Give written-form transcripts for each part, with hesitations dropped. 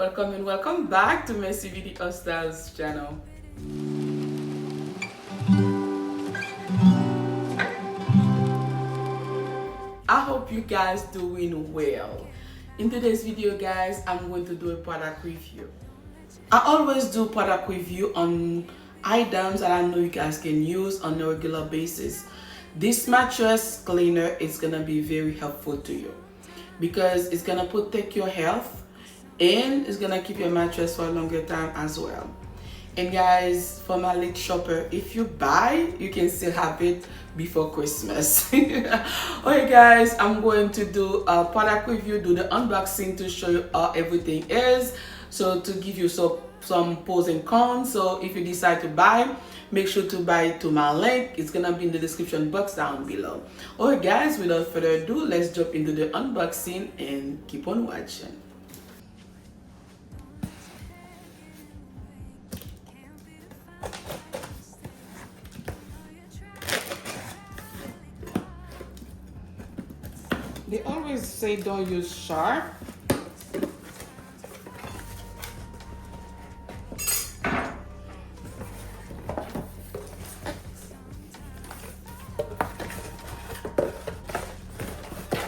welcome and welcome back to mercydelmas channel. I hope you guys doing well. In today's video guys, I'm going to do a product review. I always do product review on items that I know you guys can use on a regular basis. This mattress cleaner is gonna be very helpful to you because it's gonna protect your health and it's gonna keep your mattress for a longer time as well. And guys, for my late shopper, if you buy, you can still have it before Christmas. Okay guys, I'm going to do a product review, do the unboxing to show you how everything is, so to give you some pros and cons. So if you decide to buy, make sure to buy to my link. It's gonna be in the description box down below. Alright guys, without further ado, let's jump into the unboxing and keep on watching. They always say don't use sharp.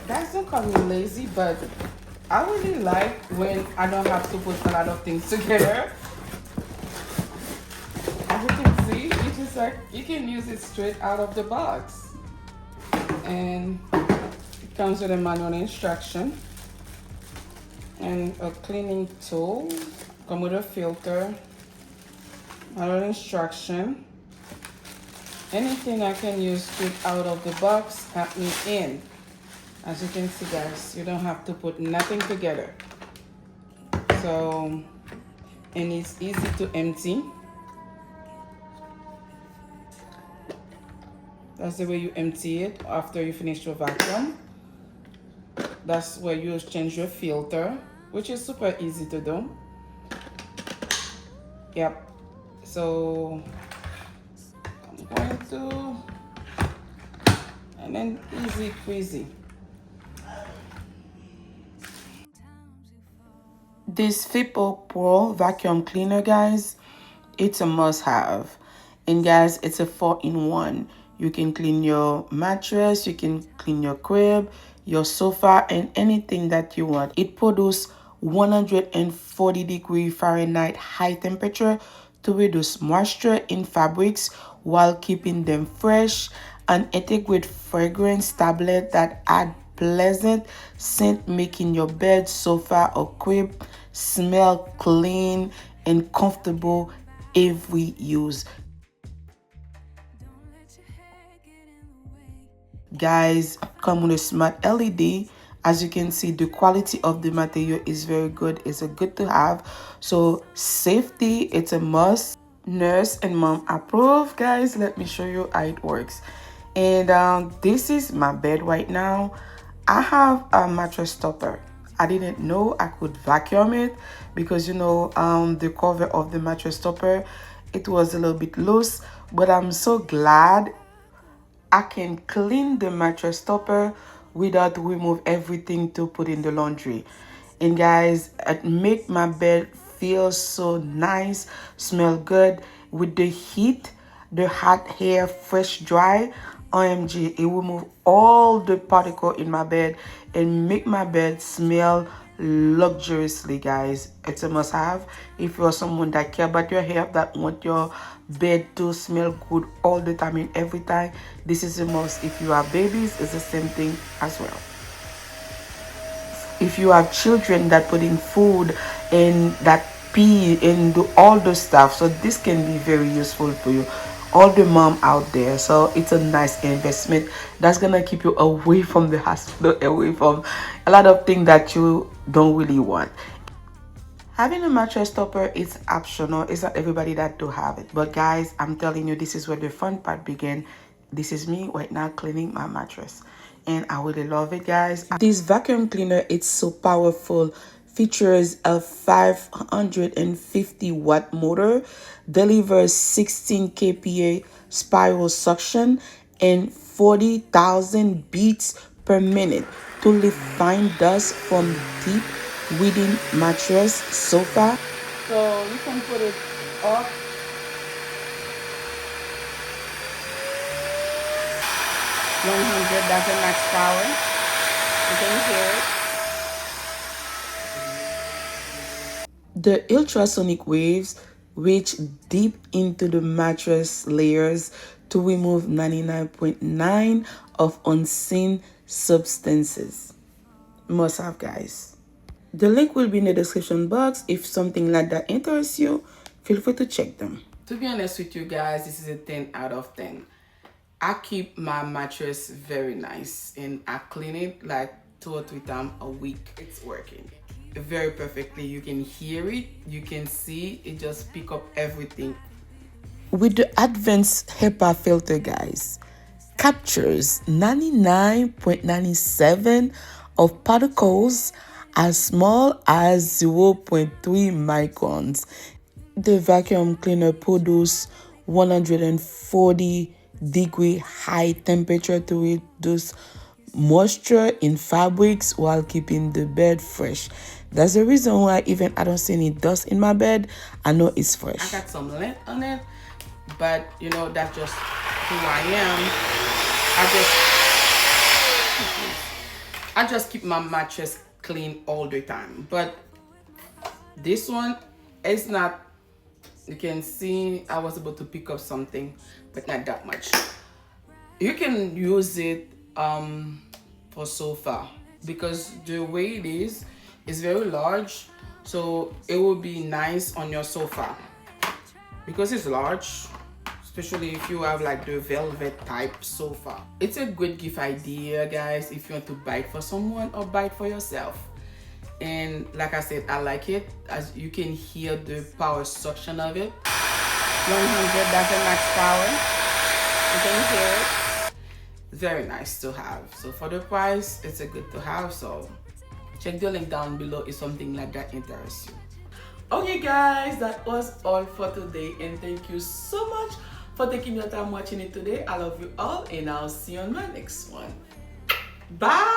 Guys, don't call me lazy, but I really like when I don't have to put a lot of things together. As you can see, you just like you can use it straight out of the box. And it comes with a manual instruction and a cleaning tool. Come with a filter, manual instruction. Anything I can use straight out of the box, help me in. As you can see guys, you don't have to put nothing together. So, and it's easy to empty. That's the way you empty it after you finish your vacuum. That's where you change your filter, which is super easy to do. Yep. So I'm going to, and then easy peasy. This Fippo Pro vacuum cleaner, guys, it's a must-have. And guys, it's a 4-in-1. You can clean your mattress, you can clean your crib, your sofa, and anything that you want. It produces 140 Fahrenheit high temperature to reduce moisture in fabrics while keeping them fresh. An integrated fragrance tablet that add pleasant scent, making your bed, sofa, or crib smell clean and comfortable every use. Guys, come with a smart LED. As you can see, the quality of the material is very good. It's a good to have. So safety, it's a must. Nurse and mom approve. Guys, let me show you how it works. And this is my bed right now. I have a mattress topper. I didn't know I could vacuum it because, you know, the cover of the mattress topper, it was a little bit loose, but I'm so glad I can clean the mattress topper without remove everything to put in the laundry. And guys, it make my bed feel so nice, smell good with the heat, the hot air, fresh dry. OMG, it will remove all the particle in my bed and make my bed smell luxuriously, guys. It's a must have if you're someone that care about your health, that want your bed to smell good all the time and every time. This is a must. If you have babies, it's the same thing as well. If you have children that put in food and that pee and do all the stuff, so this can be very useful for you, all the mom out there. So it's a nice investment that's gonna keep you away from the hospital, away from a lot of things that you don't really want. Having a mattress topper is optional. It's not everybody that do have it, but guys, I'm telling you, this is where the fun part begins. This is me right now cleaning my mattress and I really love it, guys. This vacuum cleaner, it's so powerful. Features a 550-watt motor, delivers 16 kPa spiral suction and 40,000 beats per minute to lift fine dust from deep within mattress sofa. So you can put it up. 100, that's the max power. You can hear it. The ultrasonic waves reach deep into the mattress layers to remove 99.9 of unseen substances. Must have, guys. The link will be in the description box. If something like that interests you, feel free to check them. To be honest with you guys, this is a 10 out of 10. I keep my mattress very nice and I clean it like 2 or 3 times a week. It's working very perfectly. You can hear it, you can see it, just pick up everything. With the advanced HEPA filter, guys, captures 99.97 of particles as small as 0.3 microns. The vacuum cleaner produces 140-degree high temperature to reduce moisture in fabrics while keeping the bed fresh. That's the reason why even I don't see any dust in my bed, I know it's fresh. I got some lint on it, but you know, that's just who I am. I just keep my mattress clean all the time. But this one is not, you can see I was able to pick up something, but not that much. You can use it for sofa because the way it is very large, so it will be nice on your sofa because it's large, especially if you have like the velvet type sofa. It's a good gift idea, guys, if you want to buy it for someone or buy it for yourself. And like I said, I like it. As you can hear the power suction of it. 100, that's the max power. You can hear it. Very nice to have. So for the price, it's a good to have. So check the link down below if something like that interests you. Okay guys, that was all for today, and thank you so much for taking your time watching it today. I love you all, and I'll see you on my next one. Bye.